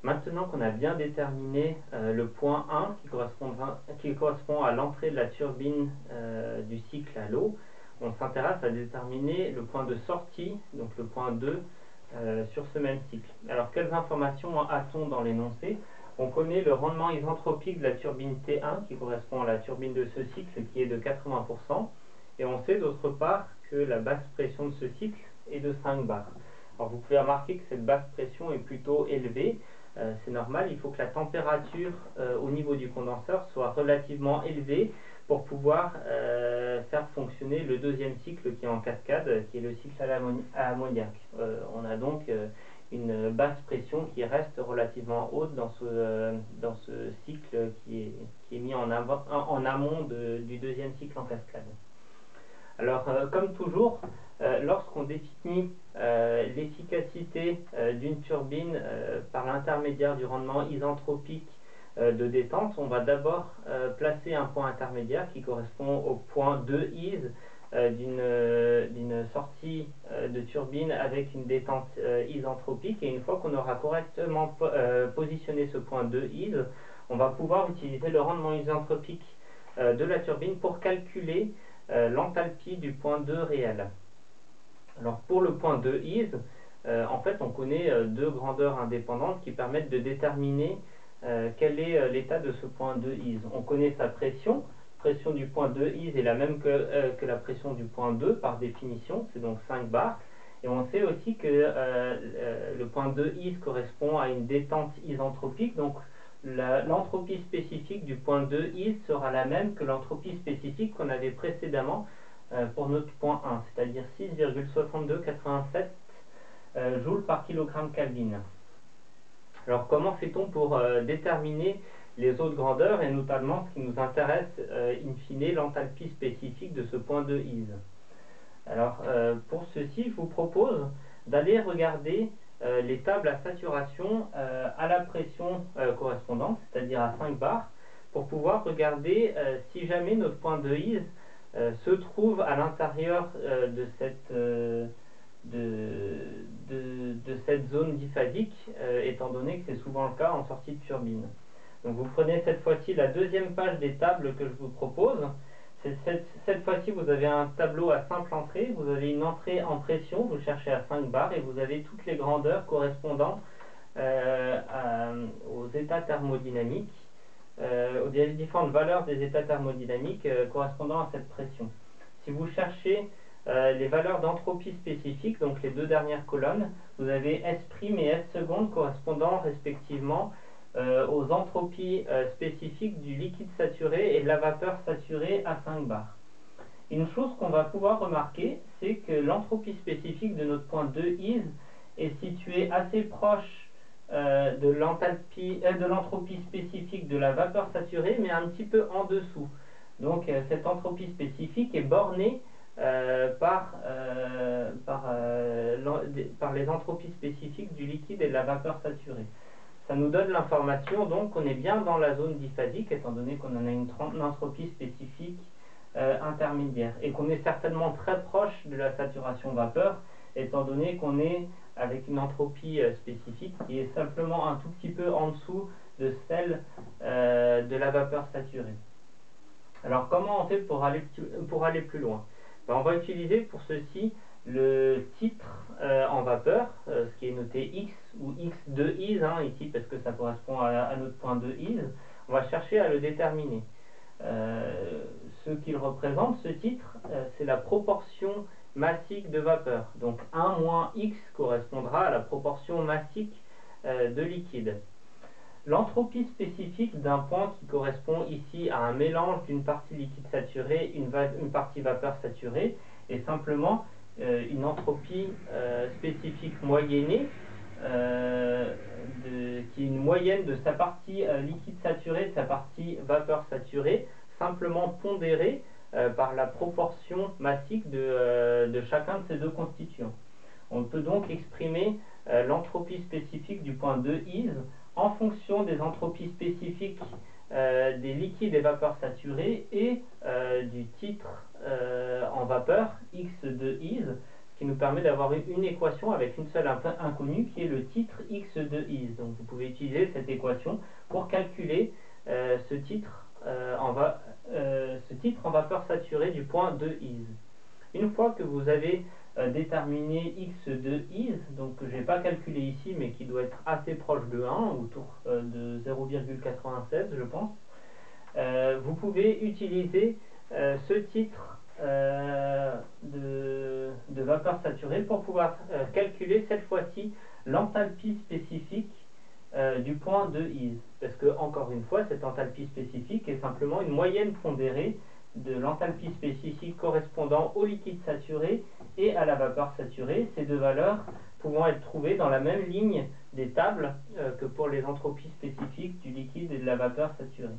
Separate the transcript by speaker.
Speaker 1: Maintenant qu'on a bien déterminé le point 1 qui correspond à l'entrée de la turbine du cycle à l'eau, on s'intéresse à déterminer le point de sortie, donc le point 2, sur ce même cycle. Alors quelles informations a-t-on dans l'énoncé? On connaît le rendement isentropique de la turbine T1 qui correspond à la turbine de ce cycle qui est de 80%, et on sait d'autre part que la basse pression de ce cycle est de 5 bar. Alors vous pouvez remarquer que cette basse pression est plutôt élevée. C'est normal, il faut que la température au niveau du condenseur soit relativement élevée pour pouvoir faire fonctionner le deuxième cycle qui est en cascade, qui est le cycle à ammoniac. On a donc une basse pression qui reste relativement haute dans ce cycle qui est mis en amont du deuxième cycle en cascade. Alors, comme toujours, lorsqu'on définit l'efficacité d'une turbine par l'intermédiaire du rendement isentropique de détente, on va d'abord placer un point intermédiaire qui correspond au point 2 is d'une sortie de turbine avec une détente isentropique. Et une fois qu'on aura correctement positionné ce point 2 is, on va pouvoir utiliser le rendement isentropique de la turbine pour calculer l'enthalpie du point 2 réel. Alors pour le point 2 is, en fait on connaît deux grandeurs indépendantes qui permettent de déterminer quel est l'état de ce point 2 is. On connaît sa pression. Pression du point 2 is est la même que la pression du point 2 par définition, c'est donc 5 bar. Et on sait aussi que le point 2 is correspond à une détente isentropique, donc l'entropie spécifique du point 2 is sera la même que l'entropie spécifique qu'on avait précédemment pour notre point 1, c'est-à-dire 6,6287 joules par kilogramme Kelvin. Alors comment fait-on pour déterminer les autres grandeurs et notamment ce qui nous intéresse in fine l'enthalpie spécifique de ce point 2 is? Alors pour ceci, je vous propose d'aller regarder les tables à saturation à la pression correspondante, c'est-à-dire à 5 bar, pour pouvoir regarder si jamais notre point 2 is se trouve à l'intérieur de cette zone diphasique, étant donné que c'est souvent le cas en sortie de turbine. Donc vous prenez cette fois-ci la deuxième page des tables que je vous propose. Cette fois-ci, vous avez un tableau à simple entrée, vous avez une entrée en pression, vous cherchez à 5 bar et vous avez toutes les grandeurs correspondant aux états thermodynamiques, aux différentes valeurs des états thermodynamiques correspondant à cette pression. Si vous cherchez les valeurs d'entropie spécifique, donc les deux dernières colonnes, vous avez S' et S seconde correspondant respectivement aux entropies spécifiques du liquide saturé et de la vapeur saturée à 5 bar. Une chose qu'on va pouvoir remarquer, c'est que l'entropie spécifique de notre point 2 is est située assez proche de l'entropie spécifique de la vapeur saturée, mais un petit peu en dessous. Donc cette entropie spécifique est bornée par les entropies spécifiques du liquide et de la vapeur saturée. Ça nous donne l'information donc qu'on est bien dans la zone diphasique, étant donné qu'on en a une entropie spécifique intermédiaire, et qu'on est certainement très proche de la saturation vapeur, étant donné qu'on est avec une entropie spécifique qui est simplement un tout petit peu en dessous de celle de la vapeur saturée. Alors comment on fait pour aller plus loin? On va utiliser pour ceci le titre en vapeur, ce qui est noté X ou X2 is ici parce que ça correspond à notre point 2 is. On va chercher à le déterminer. Ce qu'il représente, ce titre, c'est la proportion massique de vapeur. Donc 1 moins X correspondra à la proportion massique de liquide. L'entropie spécifique d'un point qui correspond ici à un mélange d'une partie liquide saturée, une partie vapeur saturée, est simplement une entropie spécifique moyennée, qui est une moyenne de sa partie liquide saturée, de sa partie vapeur saturée, simplement pondérée par la proportion massique de chacun de ces deux constituants. On peut donc exprimer l'entropie spécifique du point 2 is en fonction des entropies spécifiques des liquides et vapeurs saturés et du titre en vapeur X2 is, ce qui nous permet d'avoir une équation avec une seule inconnue qui est le titre x de is. Donc vous pouvez utiliser cette équation pour calculer ce titre en vapeur saturée du point de is. Une fois que vous avez déterminé x de is, donc que je n'ai pas calculé ici mais qui doit être assez proche de 1, autour de 0,96 je pense, vous pouvez utiliser ce titre de vapeur saturée pour pouvoir calculer cette fois-ci l'enthalpie spécifique du point de is. Parce que, encore une fois, cette enthalpie spécifique est simplement une moyenne pondérée de l'enthalpie spécifique correspondant au liquide saturé et à la vapeur saturée, ces deux valeurs pouvant être trouvées dans la même ligne des tables que pour les entropies spécifiques du liquide et de la vapeur saturée.